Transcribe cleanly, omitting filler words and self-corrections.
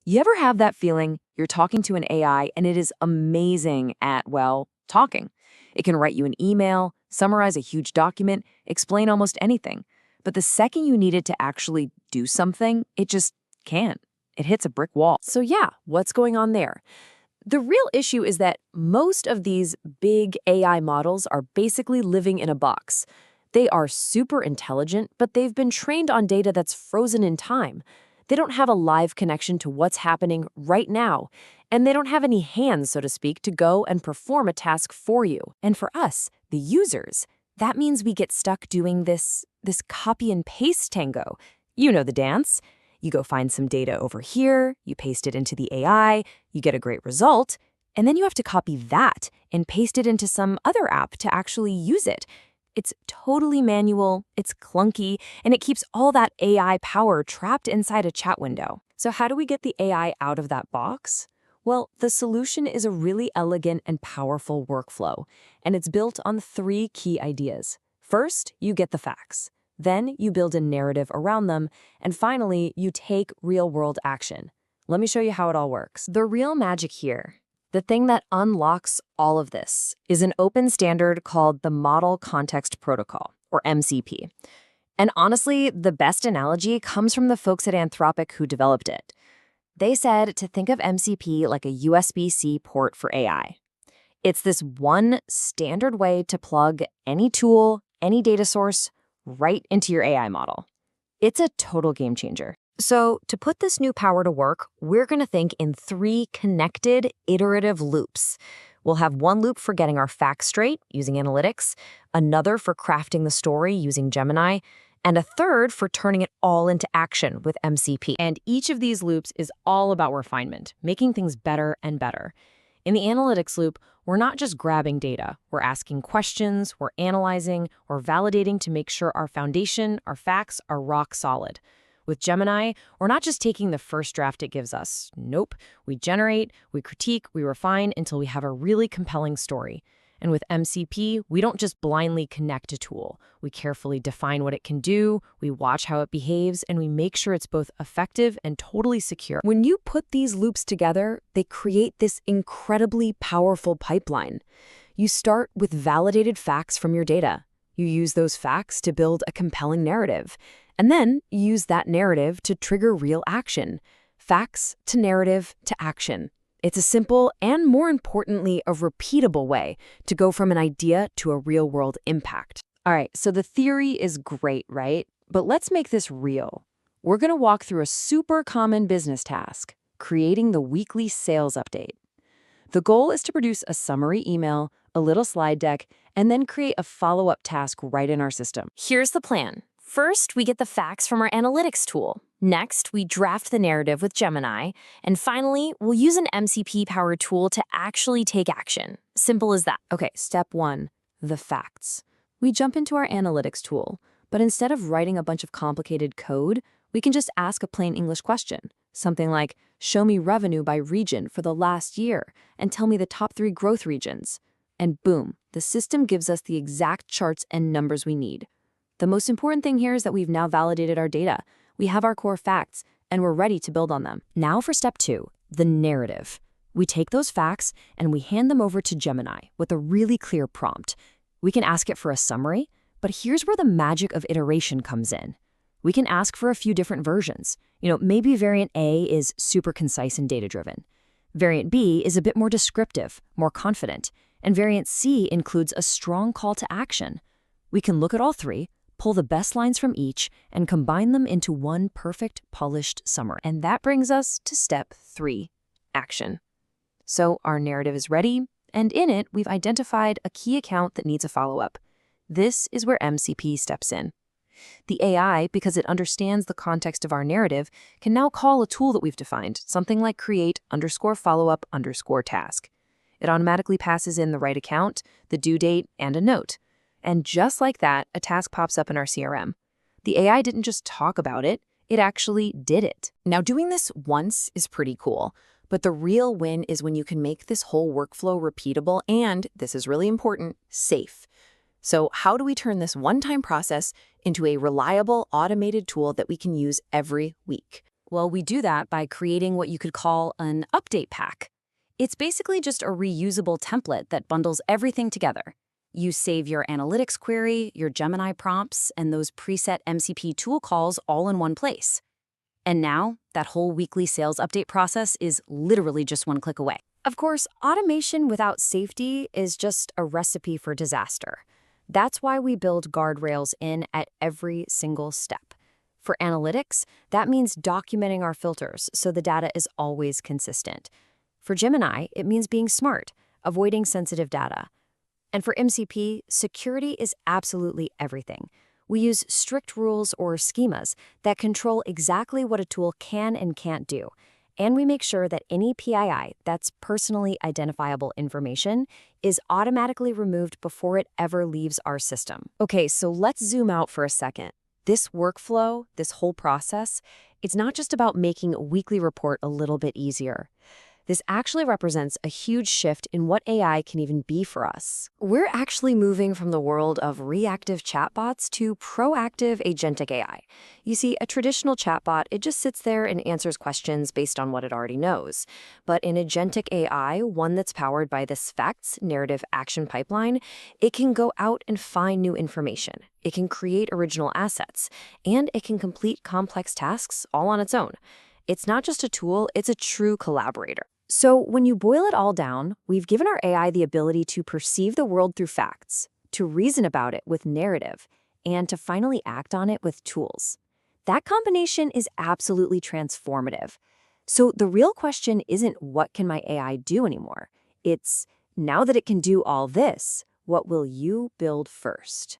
You ever have that feeling you're talking to an AI and it is amazing at, well, talking? It can write you an email, summarize a huge document, explain almost anything. But the second you need it to actually do something, it just can't. It hits a brick wall. So yeah, what's going on there? The real issue is that most of these big AI models are basically living in a box. They are super intelligent, but they've been trained on data that's frozen in time. They don't have a live connection to what's happening right now, and they don't have any hands, so to speak, to go and perform a task for you. And for us, the users, that means we get stuck doing this copy and paste tango. You know the dance. You go find some data over here, you paste it into the AI, you get a great result, and then you have to copy that and paste it into some other app to actually use it. It's totally manual, it's clunky, and it keeps all that AI power trapped inside a chat window. So how do we get the AI out of that box? Well, the solution is a really elegant and powerful workflow, and it's built on 3 key ideas. First, you get the facts. Then you build a narrative around them, and finally, you take real-world action. Let me show you how it all works. The real magic here, the thing that unlocks all of this, is an open standard called the Model Context Protocol, or MCP. And honestly, the best analogy comes from the folks at Anthropic who developed it. They said to think of MCP like a USB-C port for AI. It's this one standard way to plug any tool, any data source, right into your AI model. It's a total game changer. So to put this new power to work, we're going to think in 3 connected iterative loops. We'll have one loop for getting our facts straight using analytics, another for crafting the story using Gemini, and a third for turning it all into action with MCP. And each of these loops is all about refinement, making things better and better. In the analytics loop, we're not just grabbing data. We're asking questions, we're analyzing, or validating to make sure our foundation, our facts, are rock solid. With Gemini, we're not just taking the first draft it gives us. Nope. We generate, we critique, we refine until we have a really compelling story. And with MCP, we don't just blindly connect a tool. We carefully define what it can do, we watch how it behaves, and we make sure it's both effective and totally secure. When you put these loops together, they create this incredibly powerful pipeline. You start with validated facts from your data. You use those facts to build a compelling narrative. And then you use that narrative to trigger real action. Facts to narrative to action. It's a simple and, more importantly, a repeatable way to go from an idea to a real-world impact. All right, so the theory is great, right? But let's make this real. We're going to walk through a super common business task, creating the weekly sales update. The goal is to produce a summary email, a little slide deck, and then create a follow-up task right in our system. Here's the plan. First, we get the facts from our analytics tool. Next, we draft the narrative with Gemini. And finally, we'll use an MCP-powered tool to actually take action. Simple as that. Okay, step 1, the facts. We jump into our analytics tool, but instead of writing a bunch of complicated code, we can just ask a plain English question. Something like, show me revenue by region for the last year, and tell me the top 3 growth regions. And boom, the system gives us the exact charts and numbers we need. The most important thing here is that we've now validated our data. We have our core facts, and we're ready to build on them. Now for step 2, the narrative. We take those facts and we hand them over to Gemini with a really clear prompt. We can ask it for a summary, but here's where the magic of iteration comes in. We can ask for a few different versions. Maybe variant A is super concise and data-driven. Variant B is a bit more descriptive, more confident, and variant C includes a strong call to action. We can look at all 3, pull the best lines from each, and combine them into one perfect, polished summary. And that brings us to step 3, action. So our narrative is ready, and in it, we've identified a key account that needs a follow-up. This is where MCP steps in. The AI, because it understands the context of our narrative, can now call a tool that we've defined, something like create_follow-up_task. It automatically passes in the right account, the due date, and a note. And just like that, a task pops up in our CRM. The AI didn't just talk about it, it actually did it. Now, doing this once is pretty cool, but the real win is when you can make this whole workflow repeatable and, this is really important, safe. So how do we turn this one-time process into a reliable, automated tool that we can use every week? Well, we do that by creating what you could call an update pack. It's basically just a reusable template that bundles everything together. You save your analytics query, your Gemini prompts, and those preset MCP tool calls all in one place. And now, that whole weekly sales update process is literally just one click away. Of course, automation without safety is just a recipe for disaster. That's why we build guardrails in at every single step. For analytics, that means documenting our filters so the data is always consistent. For Gemini, it means being smart, avoiding sensitive data. And for MCP, security is absolutely everything. We use strict rules or schemas that control exactly what a tool can and can't do. And we make sure that any PII, that's personally identifiable information, is automatically removed before it ever leaves our system. Okay, so let's zoom out for a second. This workflow, this whole process, it's not just about making a weekly report a little bit easier. This actually represents a huge shift in what AI can even be for us. We're actually moving from the world of reactive chatbots to proactive agentic AI. You see, a traditional chatbot, it just sits there and answers questions based on what it already knows. But in agentic AI, one that's powered by this facts, narrative, action pipeline, it can go out and find new information. It can create original assets, and it can complete complex tasks all on its own. It's not just a tool, it's a true collaborator. So when you boil it all down, we've given our AI the ability to perceive the world through facts, to reason about it with narrative, and to finally act on it with tools. That combination is absolutely transformative. So the real question isn't what can my AI do anymore? It's now that it can do all this, what will you build first?